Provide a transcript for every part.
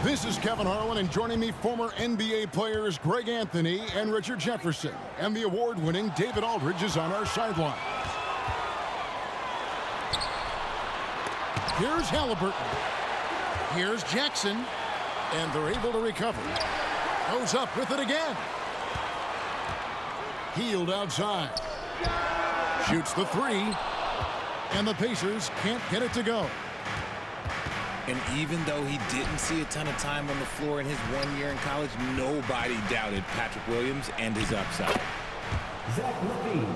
This is Kevin Harlan, and joining me, former NBA players Greg Anthony and Richard Jefferson. And the award-winning David Aldridge is on our sideline. Here's Halliburton. Here's Jackson. And they're able to recover. Goes up with it again. Hield outside. Shoots the three. And the Pacers can't get it to go. And even though he didn't see a ton of time on the floor in his 1 year in college, nobody doubted Patrick Williams and his upside. Zach LaVine.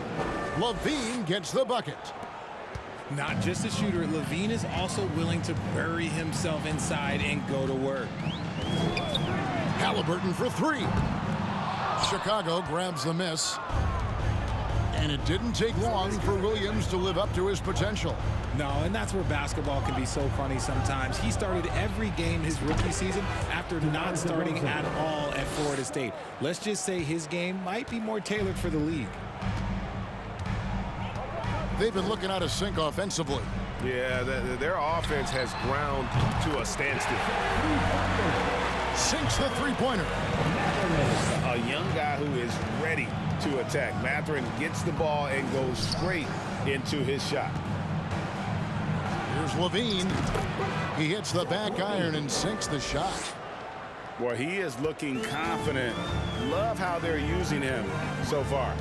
LaVine gets the bucket. Not just a shooter, LaVine is also willing to bury himself inside and go to work. Halliburton for three. Chicago grabs the miss. And it didn't take long for Williams to live up to his potential. No, and that's where basketball can be so funny sometimes. He started every game his rookie season after not starting at all at Florida State. Let's just say his game might be more tailored for the league. They've been looking out of sync offensively. Yeah, their offense has ground to a standstill. Sinks the three-pointer. A young guy who is ready to attack. Mathurin gets the ball and goes straight into his shot. Here's LaVine. He hits the back iron and sinks the shot. Well, he is looking confident. Love how they're using him so far.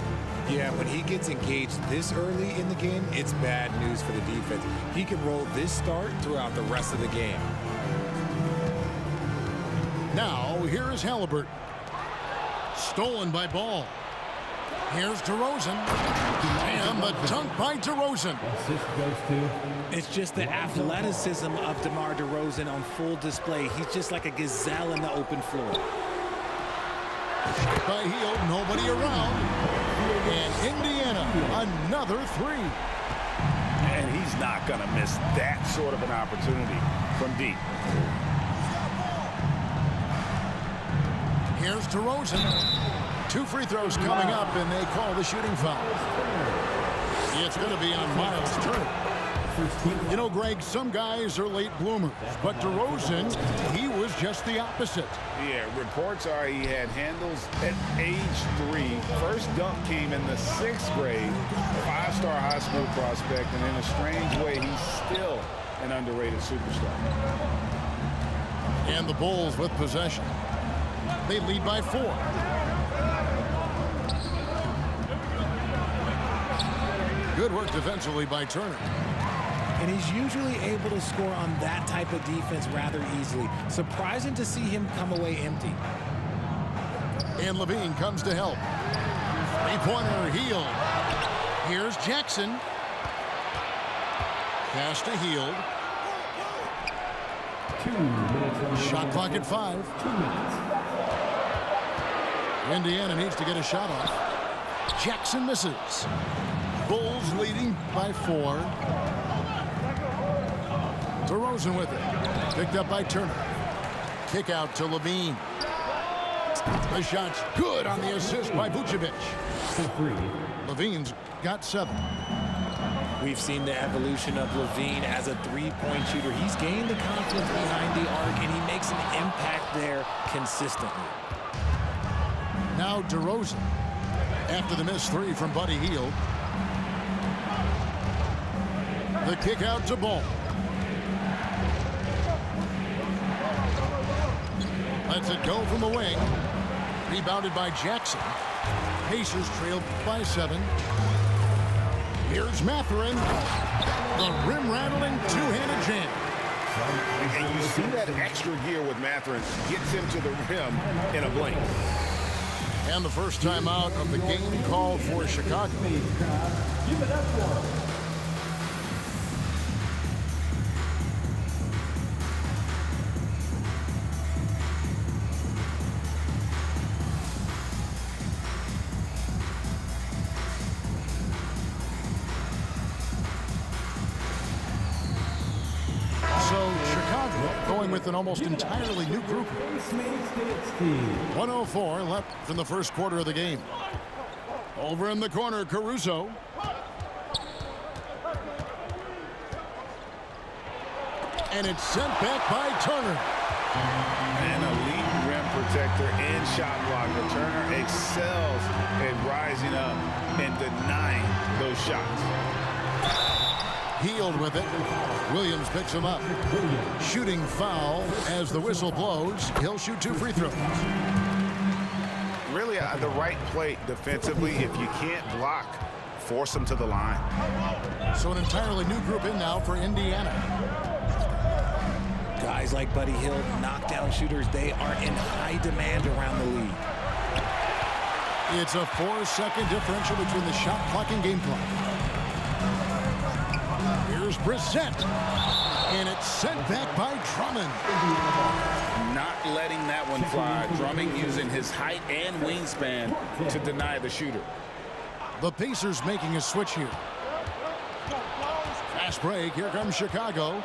Yeah, when he gets engaged this early in the game, it's bad news for the defense. He can roll this start throughout the rest of the game. Now, here is Halliburton. Stolen by Ball. Here's DeRozan. And the dunk by DeRozan. Assist goes to. It's just the athleticism of DeMar DeRozan on full display. He's just like a gazelle in the open floor. Shot by Hield, nobody around. And Indiana, another three. And he's not going to miss that sort of an opportunity from deep. Here's DeRozan. 2 free throws coming up, and they call the shooting foul. It's going to be on Miles Turner. You know, Greg, some guys are late bloomers, but DeRozan, he was just the opposite. Yeah, reports are he had handles at age 3. First dunk came in the 6th grade. 5-star high school prospect, and in a strange way, he's still an underrated superstar. And the Bulls with possession. They lead by 4. Good work defensively by Turner. And he's usually able to score on that type of defense rather easily. Surprising to see him come away empty. And LaVine comes to help. Three-pointer, Hield. Here's Jackson. Pass to Hield. 2 minutes. Shot clock at 5. 2 minutes. Indiana needs to get a shot off. Jackson misses. Bulls leading by 4. DeRozan with it. Picked up by Turner. Kick out to LaVine. The shot's good on the assist by Vucevic. LaVine's got 7. We've seen the evolution of LaVine as a three-point shooter. He's gained the confidence behind the arc, and he makes an impact there consistently. Now DeRozan. After the missed 3 from Buddy Hield. The kick out to Ball. Lets it go from the wing. Rebounded by Jackson. Pacers trailed by 7. Here's Mathurin. The rim-rattling two-handed jam. And you see that extra gear with Mathurin gets him to the rim in a blink. And the first time out of the game called for Chicago. Give it up for him. With an almost entirely new group. 104 left in the first quarter of the game. Over in the corner, Caruso. And it's sent back by Turner. and shot block. Returner excels at rising up and denying those shots. Healed with it. Williams picks him up. Shooting foul as the whistle blows. He'll shoot 2 free throws. Really the right play defensively. If you can't block, force them to the line. So an entirely new group in now for Indiana. Guys like Buddy Hield, knockdown shooters, they are in high demand around the league. It's a 4-second differential between the shot clock and game clock. Here's Brissett. And it's sent back by Drummond. Not letting that one fly. Drummond using his height and wingspan to deny the shooter. The Pacers making a switch here. Fast break. Here comes Chicago.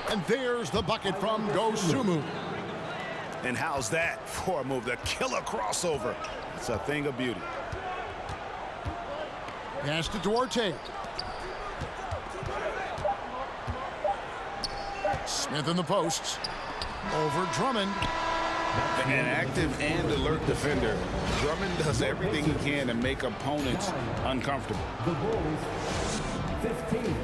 And there's the bucket from Dosunmu. And how's that for a move? The killer crossover. It's a thing of beauty. Pass to Duarte. Smith in the posts. Over Drummond. An active and alert defender. Drummond does everything he can to make opponents uncomfortable. The Bulls, 15.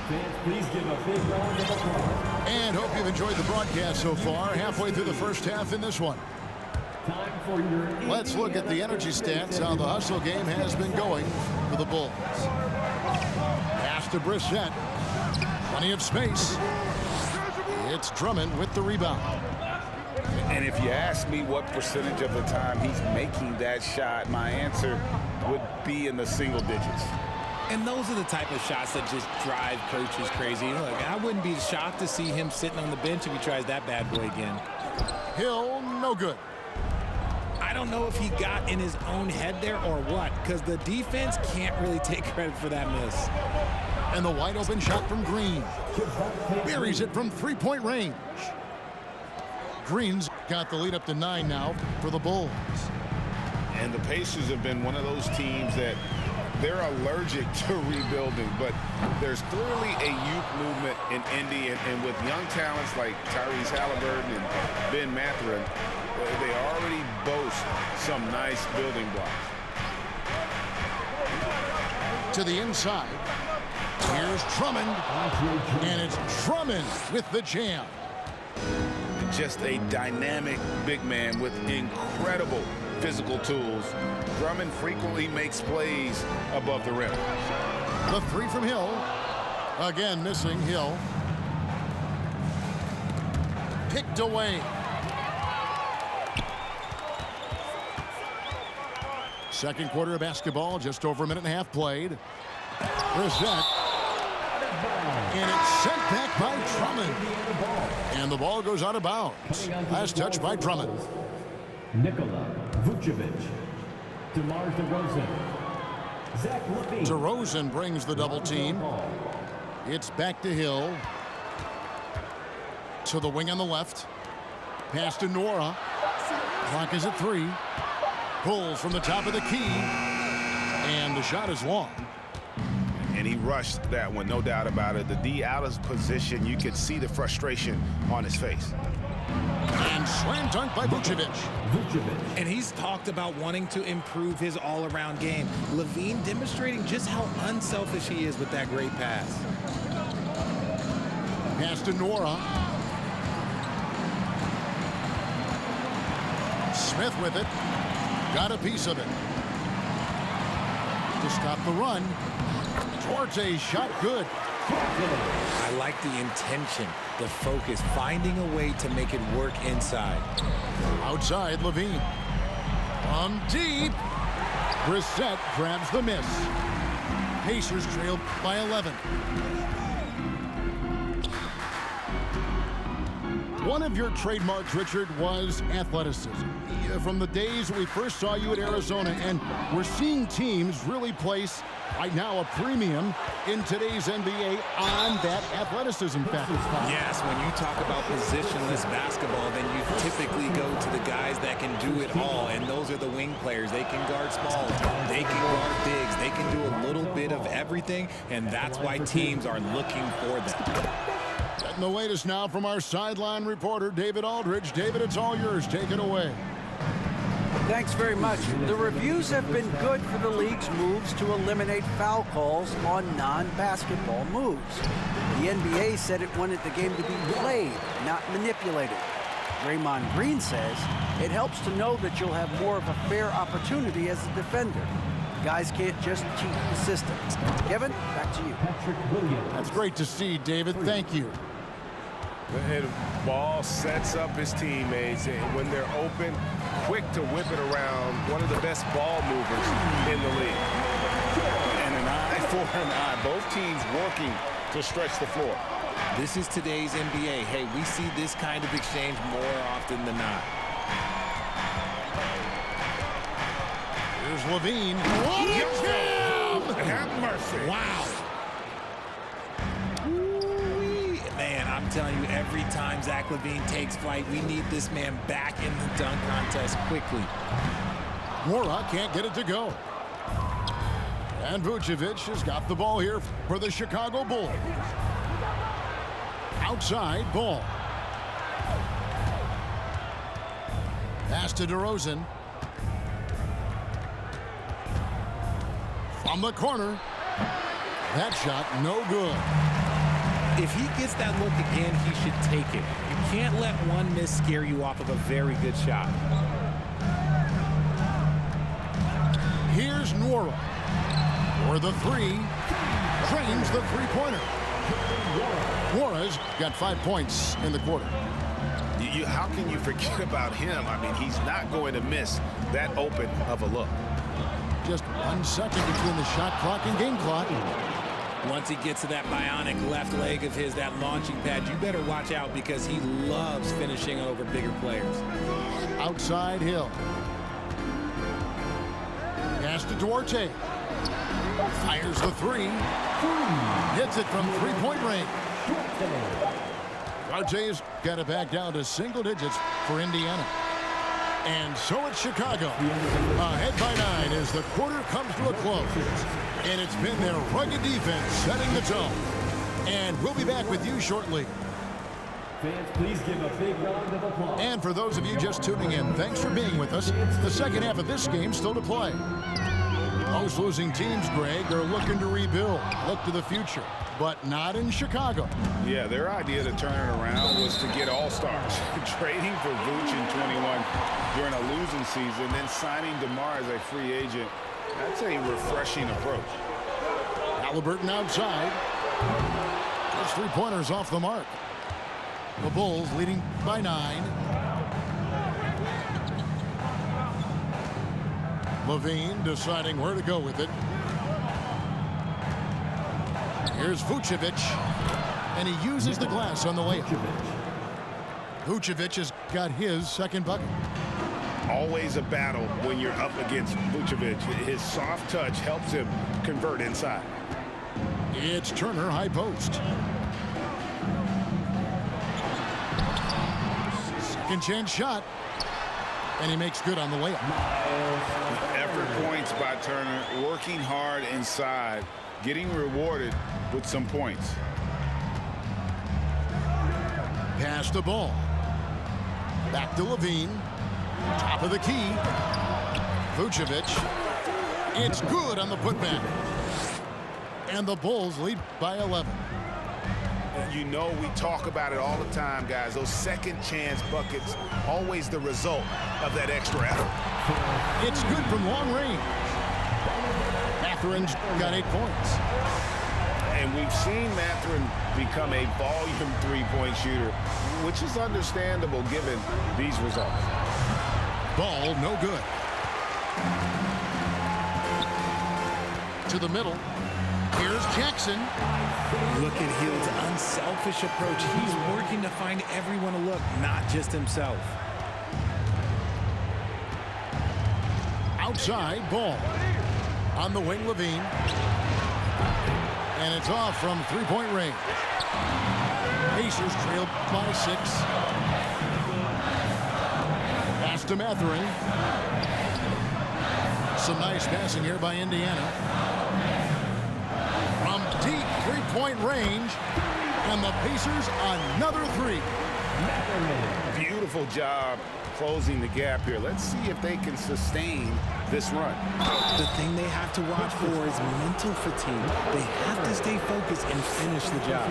Fans, please give a big round of applause. And hope you've enjoyed the broadcast so far. Halfway through the first half in this one. Time for your Let's look at the energy stats, how the hustle game has been going for the Bulls. Pass to Brissett. Plenty of space. It's Drummond with the rebound. And if you ask me what percentage of the time he's making that shot, my answer would be in the single digits. And those are the type of shots that just drive coaches crazy. Look, I wouldn't be shocked to see him sitting on the bench if he tries that bad boy again. Hill, no good. I don't know if he got in his own head there or what, because the defense can't really take credit for that miss. And the wide open shot from Green. Buries it from 3-point range. Green's got the lead up to 9 now for the Bulls. And the Pacers have been one of those teams that they're allergic to rebuilding, but there's clearly a youth movement in Indy, and with young talents like Tyrese Halliburton and Ben Mathurin, they already boast some nice building blocks. To the inside. Here's Drummond. And it's Drummond with the jam. Just a dynamic big man with incredible physical tools. Drummond frequently makes plays above the rim. The 3 from Hill. Again missing Hill. Picked away. Second quarter of basketball, just over a minute and a half played. Brissett. And it's sent back by Drummond. And the ball goes out of bounds. Last touch by Drummond. Nikola Vucevic, DeMar DeRozan, Zach LaVine. DeRozan brings the double team. It's back to Hill. To the wing on the left. Pass to Nora. Clock is at 3. Pulls from the top of the key. And the shot is long. And he rushed that one, no doubt about it. The D out of position, you could see the frustration on his face. And slam dunk by Vucevic. And he's talked about wanting to improve his all-around game. LaVine demonstrating just how unselfish he is with that great pass. Pass to Nora. Smith with it. Got a piece of it. To stop the run. Duarte shot good. I like the intention, the focus, finding a way to make it work inside. Outside, LaVine. From deep. Brissett grabs the miss. Pacers trailed by 11. One of your trademarks, Richard, was athleticism. From the days we first saw you at Arizona, and we're seeing teams really place, right now, a premium in today's NBA on that athleticism factor. Yes, when you talk about positionless basketball, then you typically go to the guys that can do it all, and those are the wing players. They can guard small, they can guard bigs, they can do a little bit of everything, and that's why teams are looking for them. Getting the latest now from our sideline reporter, David Aldridge. David, it's all yours. Take it away. Thanks very much. The reviews have been good for the league's moves to eliminate foul calls on non-basketball moves. The NBA said it wanted the game to be played, not manipulated. Draymond Green says it helps to know that you'll have more of a fair opportunity as a defender. Guys can't just cheat the system. Kevin, back to you. Patrick Williams. That's great to see, David. Thank you. And Ball sets up his teammates, and when they're open, quick to whip it around. One of the best ball movers in the league. And an eye for an eye. Both teams working to stretch the floor. This is today's NBA. Hey, we see this kind of exchange more often than not. Here's Levine. What a jam! Have mercy. Wow. Man, I'm telling you, every time Zach LaVine takes flight, we need this man back in the dunk contest quickly. Mora can't get it to go. And Vucevic has got the ball here for the Chicago Bulls. Outside, Ball. Pass to DeRozan. From the corner. That shot, no good. If he gets that look again, he should take it. You can't let one miss scare you off of a very good shot. Here's Nwora. For the three. Drains the three-pointer. Nwora's got 5 points in the quarter. How can you forget about him? I mean, he's not going to miss that open of a look. Just 1 second between the shot clock and game clock. Once he gets to that bionic left leg of his, that launching pad, you better watch out because he loves finishing over bigger players. Outside Hill. Pass to Duarte. Fires the three. Hits it from three-point range. Duarte's got it back down to single digits for Indiana. And so it's Chicago. Ahead by 9 as the quarter comes to a close. And it's been their rugged defense setting the tone. And we'll be back with you shortly. Fans, please give a big round of applause. And for those of you just tuning in, thanks for being with us. The second half of this game still to play. Most losing teams, Greg, are looking to rebuild, look to the future, but not in Chicago. Yeah, their idea to turn it around was to get all-stars. Trading for Vooch in 21 during a losing season, then signing DeMar as a free agent. That's a refreshing approach. Halliburton outside. Those three-pointers off the mark. The Bulls leading by 9. Levine deciding where to go with it. Here's Vucevic, and he uses the glass on the layup. Vucevic has got his second bucket. Always a battle when you're up against Vucevic. His soft touch helps him convert inside. It's Turner, high post. Second chance shot, and he makes good on the layup. Effort points by Turner, working hard inside, getting rewarded with some points. Pass the ball. Back to Levine. Top of the key. Vucevic. It's good on the putback. And the Bulls lead by 11. You know, we talk about it all the time, guys. Those second chance buckets, always the result of that extra effort. It's good from long range. Matherin's got 8 points. And we've seen Mathurin become a volume three-point shooter, which is understandable given these results. Ball no good. To the middle. Here's Jackson. Look at Hield's unselfish approach. He's working to find everyone a look, not just himself. Outside, Ball. On the wing, Levine. And it's off from three-point range. Pacers trail by 6. Pass to Mathurin. Some nice passing here by Indiana. From deep three-point range. And the Pacers another three. Beautiful job closing the gap here. Let's see if they can sustain this run. The thing they have to watch for is mental fatigue. They have to stay focused and finish the job.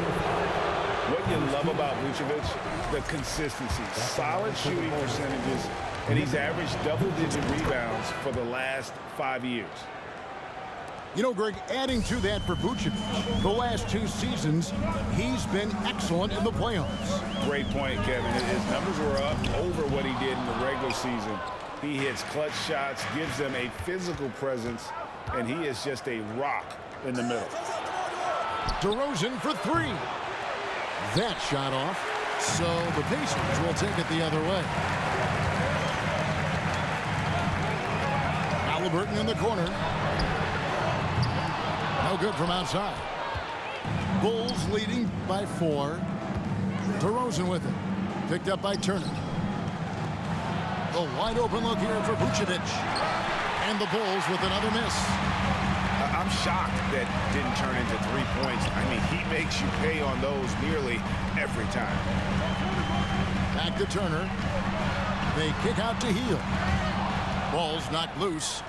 What you love about Vucevic, the consistency, solid shooting percentages, and he's averaged double-digit rebounds for the last 5 years. You know, Greg, adding to that for Vucevic, the last 2 seasons, he's been excellent in the playoffs. Great point, Kevin. His numbers were up over what he did in the regular season. He hits clutch shots, gives them a physical presence, and he is just a rock in the middle. DeRozan for 3. That shot off, so the Pacers will take it the other way. Halliburton in the corner. No good from outside. Bulls leading by 4. DeRozan with it. Picked up by Turner. The wide open look here for Vucevic. And the Bulls with another miss. I'm shocked that didn't turn into 3 points. I mean, he makes you pay on those nearly every time. Back to Turner. They kick out to Hield. Ball's knocked loose.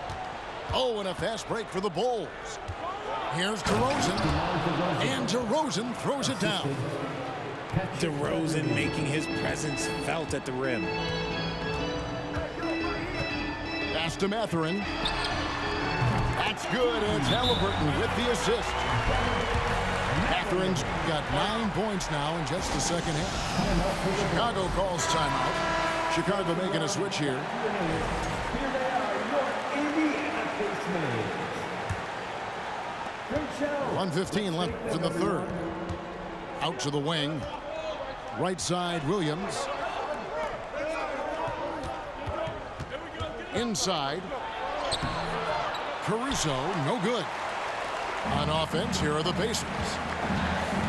Oh, and a fast break for the Bulls. Here's DeRozan. And DeRozan throws it down. DeRozan making his presence felt at the rim. Pass to Mathurin. That's good. It's Halliburton with the assist. Mathurin's got 9 points now in just the second half. Chicago calls timeout. Chicago making a switch here. 1:15 left in the third. Out to the wing. Right side, Williams. Inside. Caruso, no good. On offense, here are the Pacers.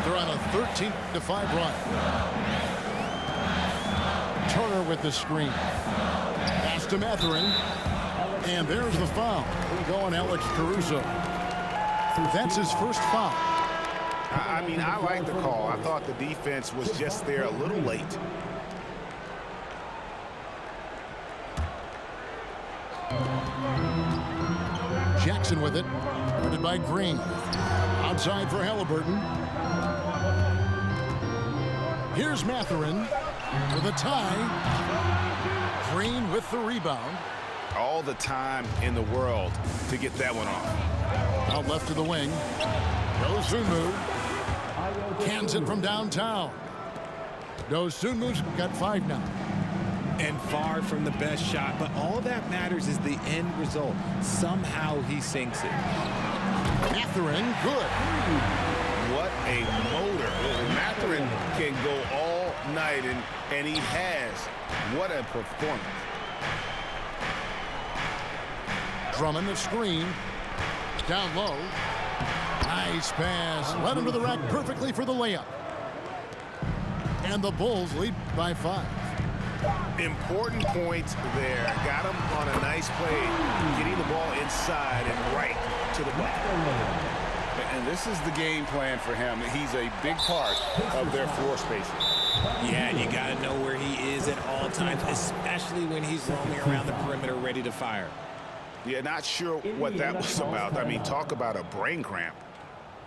They're on a 13-5 run. Turner with the screen. Pass to Mathurin. And there's the foul. Going Alex Caruso. That's his first foul. I mean, I like the call. I thought the defense was just there a little late. Jackson with it. Guarded by Green. Outside for Halliburton. Here's Mathurin for the tie. Green with the rebound. All the time in the world to get that one off. Out left to the wing. Dosunmu. Cans it from downtown. Dosunmu's got 5 now. And far from the best shot, but all that matters is the end result. Somehow he sinks it. Mathurin, good. What a motor. Mathurin can go all night, and he has. What a performance. Drummond the screen. Down low. Nice pass. Led him to the rack perfectly for the layup. And the Bulls lead by 5. Important points there. Got him on a nice play, getting the ball inside and right to the bucket. And this is the game plan for him. He's a big part of their floor spacing. Yeah, and you got to know where he is at all times, especially when he's roaming around the perimeter ready to fire. Yeah, not sure what that was about. I mean, talk about a brain cramp.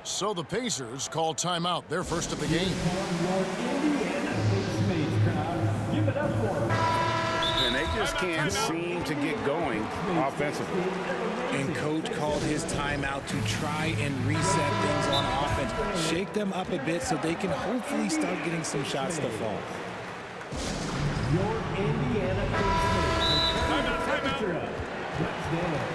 So the Pacers call timeout, their first of the game. And they just can't seem to get going offensively. And coach called his timeout to try and reset things on offense. Shake them up a bit so they can hopefully start getting some shots to fall. Your Indiana Pacers. Let's dance.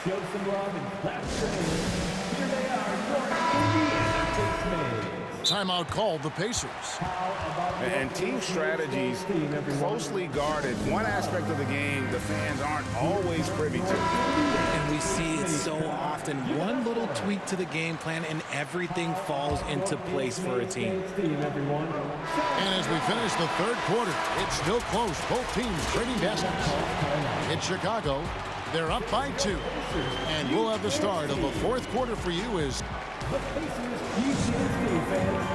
Show some love and clap your hands. Here they are, your Indiana Pacers. Timeout called the Pacers. And team strategies closely guarded. One aspect of the game the fans aren't always privy to. And we see it so often. One little tweak to the game plan and everything falls into place for a team. And as we finish the third quarter, it's still close. Both teams trading baskets. It's Chicago. They're up by 2. And we'll have the start of the fourth quarter for you as the Pacers UCSD fans.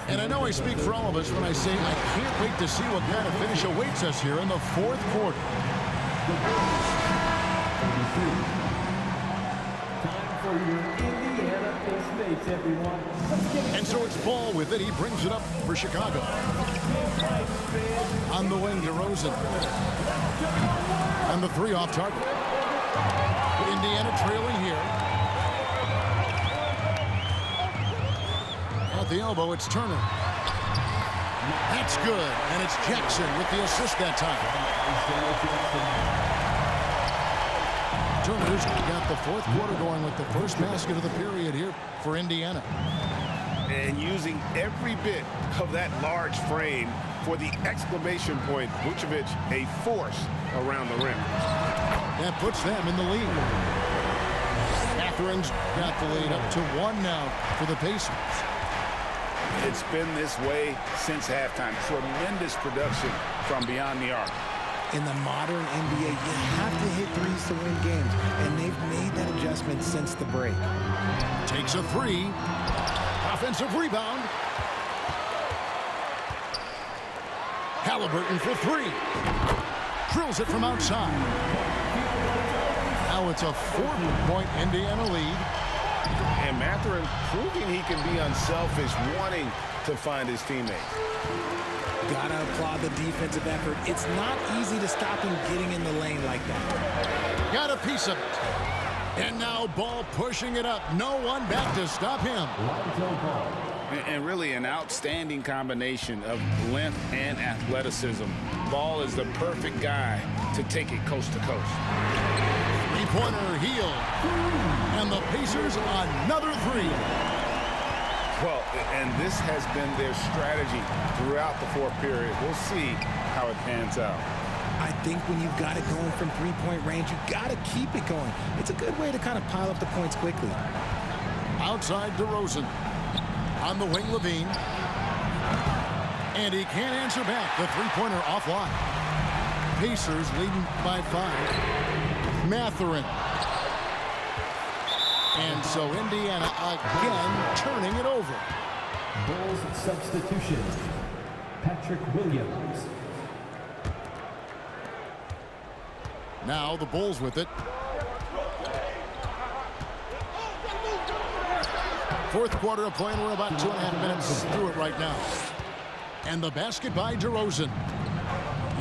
And I know I speak for all of us when I say I can't wait to see what kind of finish awaits us here in the fourth quarter. Time for your Indiana Pacemates, everyone. And so it's Ball with it. He brings it up for Chicago. On the wing, DeRozan. And the three off target. Indiana trailing here. At the elbow, it's Turner. That's good. And it's Jackson with the assist that time. Turner's got the fourth quarter going with the first basket of the period here for Indiana. And using every bit of that large frame for the exclamation point, Vucevic, a force around the rim. That puts them in the lead. Catherine's got the lead up to 1 now for the Pacers. It's been this way since halftime. Tremendous production from beyond the arc. In the modern NBA, you have to hit threes to win games, and they've made that adjustment since the break. Takes a three. Offensive rebound. Halliburton for three. Drills it from outside. Now it's a 4-point Indiana lead. And Mathurin proving he can be unselfish, wanting to find his teammates. Gotta applaud the defensive effort. It's not easy to stop him getting in the lane like that. Got a piece of it. And now Ball pushing it up. No one back to stop him. And really an outstanding combination of length and athleticism. Ball is the perfect guy to take it coast to coast. Three-pointer heel. And the Pacers another three. Well, and this has been their strategy throughout the fourth period. We'll see how it pans out. I think when you've got it going from three-point range, you got to keep it going. It's a good way to kind of pile up the points quickly. Outside DeRozan. On the wing, Levine. And he can't answer back. The three-pointer offline. Pacers leading by 5. Mathurin. And so Indiana again turning it over. Bulls substitution. Patrick Williams. Now the Bulls with it. Fourth quarter of play, and we're about 2.5 minutes through it right now. And the basket by DeRozan.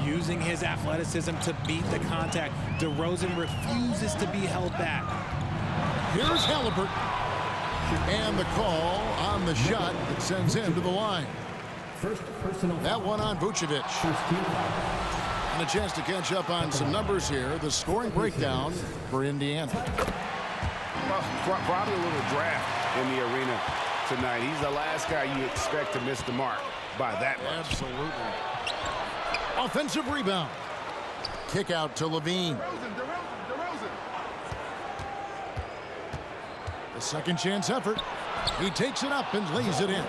Using his athleticism to beat the contact, DeRozan refuses to be held back. Here's Halliburton. And the call on the shot that sends him to the line. First personal. That one on Vucevic. First team foul. And a chance to catch up on some numbers here. The scoring breakdown for Indiana. Well, probably a little draft in the arena tonight. He's the last guy you expect to miss the mark by that much. Absolutely. Offensive rebound. Kick out to Levine. The second chance effort. He takes it up and lays it in.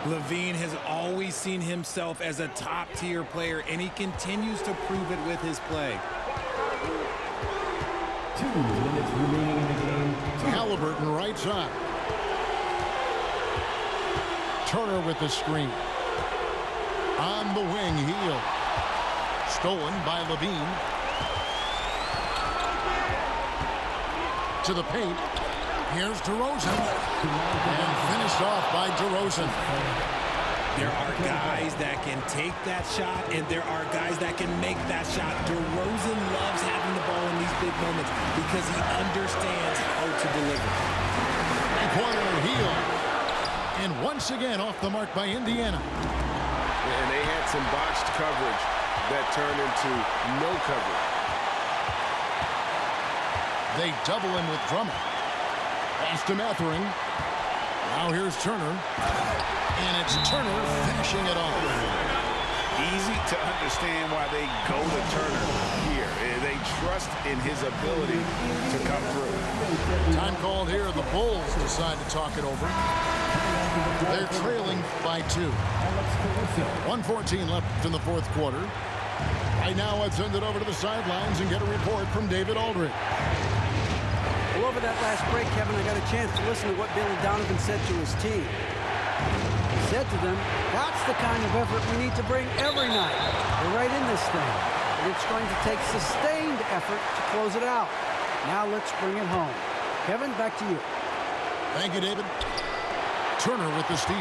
Levine has always seen himself as a top-tier player, and he continues to prove it with his play. 2 minutes remaining in the game. Halliburton right side. Turner with the screen. On the wing, heel. Stolen by Levine. To the paint. Here's DeRozan. And finished off by DeRozan. There are guys that can take that shot, and there are guys that can make that shot. DeRozan loves having the ball in these big moments because he understands how to deliver. Three-pointer heel. And once again off the mark by Indiana. And they had some botched coverage that turned into no coverage. They double him with Drummond. Pass to Mathurin. Now here's Turner. And it's Turner finishing it off. Easy to understand why they go to Turner here. They trust in his ability to come through. Time called here. The Bulls decide to talk it over. They're trailing by 2. 1:14 left in the fourth quarter. Right now, I've sent it over to the sidelines and get a report from David Aldridge. Well, over that last break, Kevin, I got a chance to listen to what Billy Donovan said to his team. He said to them, that's the kind of effort we need to bring every night. We're right in this thing. And it's going to take sustained effort to close it out. Now let's bring it home. Kevin, back to you. Thank you, David. Turner with the steal.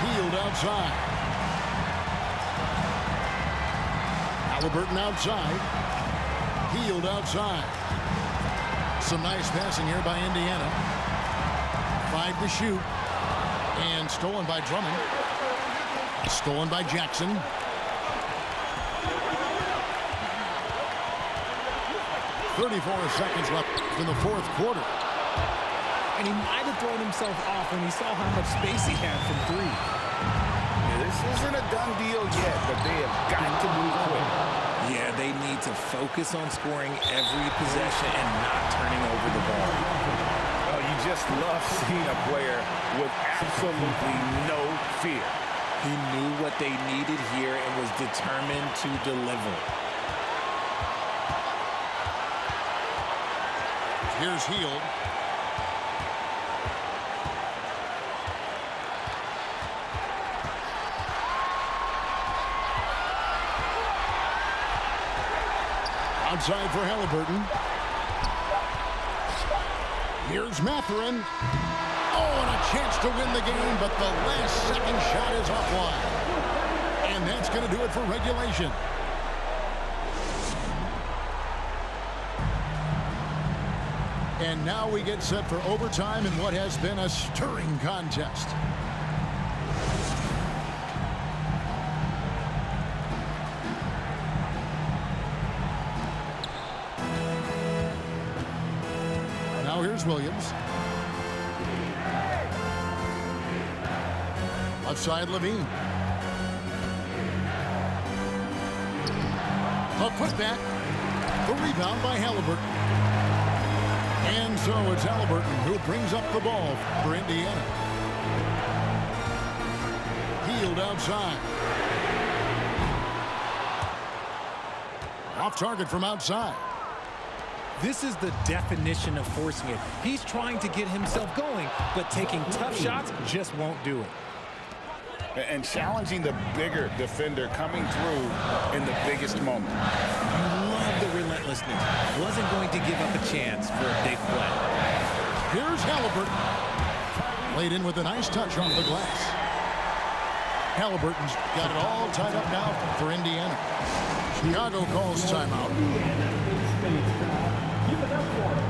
Healed outside. Halliburton outside. Healed outside. Some nice passing here by Indiana. 5 to shoot. And stolen by Drummond. Stolen by Jackson. .34 seconds left in the fourth quarter. And he might have thrown himself off when he saw how much space he had from three. Yeah, this isn't a done deal yet, but they have got to move quick. Yeah, they need to focus on scoring every possession and not turning over the ball. Oh, you just love seeing a player with absolutely no fear. He knew what they needed here and was determined to deliver. Here's Hield. Outside for Halliburton. Here's Mathurin. Oh, and a chance to win the game, but the last second shot is offline. And that's going to do it for regulation. And now we get set for overtime in what has been a stirring contest. Now here's Williams. Left side, Levine. A putback. The rebound by Halliburton. And so it's Halliburton who brings up the ball for Indiana. Hield outside. Off target from outside. This is the definition of forcing it. He's trying to get himself going, but taking tough shots just won't do it. And challenging the bigger defender coming through in the biggest moment. You love the relentlessness. Wasn't going to give up a chance for a big play. Here's Halliburton. Played in with a nice touch off the glass. Halliburton's got it all tied up now for Indiana. Chicago calls timeout. Give it up for him.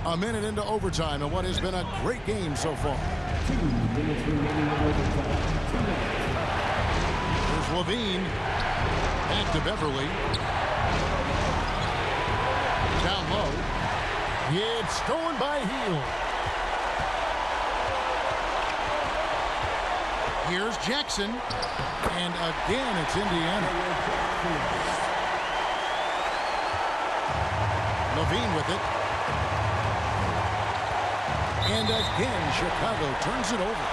A minute into overtime and what has been a great game so far. 2 minutes remaining in overtime. 2 minutes. Here's Levine. Back to Beverly. Down low. It's stolen by Hield. Here's Jackson. And again, it's Indiana. Levine with it. And again, Chicago turns it over.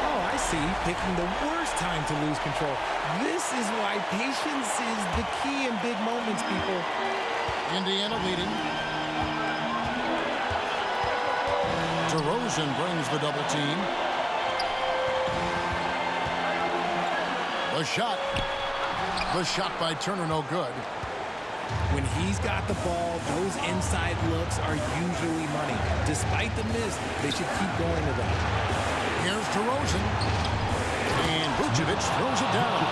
Oh, I see. Picking the worst time to lose control. This is why patience is the key in big moments, people. Indiana leading. DeRozan brings the double team. The shot. The shot by Turner, no good. When he's got the ball, those inside looks are usually money. Despite the miss, they should keep going to that. Here's DeRozan. And Vucevic throws it down.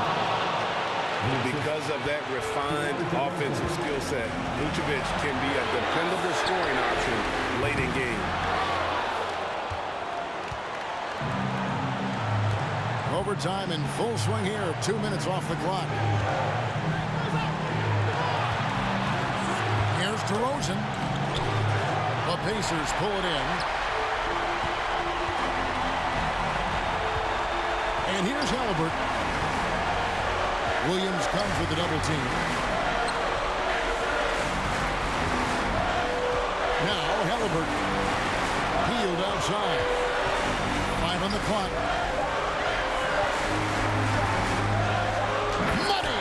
Because of that refined offensive skill set, Vucevic can be a dependable scoring option late in game. Overtime in full swing here. 2 minutes off the clock. Here's DeRozan. The Pacers pull it in. And here's Halliburton. Williams comes with the double team. Now Halliburton. Peeled outside. 5 on the clock. Money!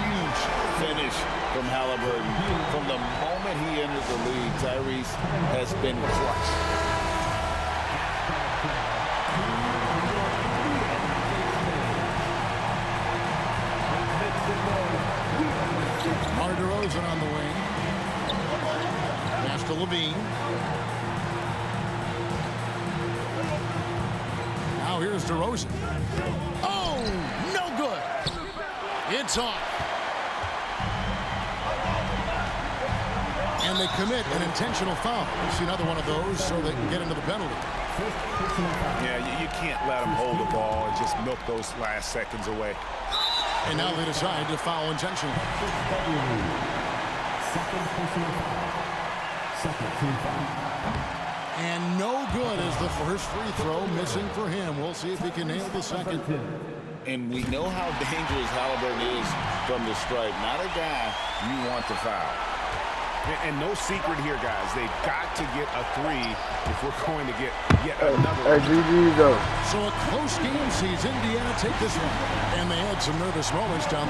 Huge Finish from Halliburton. From the moment he entered the league, Tyrese has been clutch. Mar DeRozan on the wing. Pass to Levine. Now here's DeRozan. Oh, no good. It's off. And they commit an intentional foul. You see another one of those so they can get into the penalty. Yeah, you can't let him hold the ball and just milk those last seconds away. And now they decide to foul intentionally. And no good as the first free throw missing for him. We'll see if he can nail the second. And we know how dangerous Halliburton is from the stripe. Not a guy you want to foul. And no secret here, guys. They've got to get a 3 if we're going to get yet another one. So a close game sees Indiana take this one. And they had some nervous moments down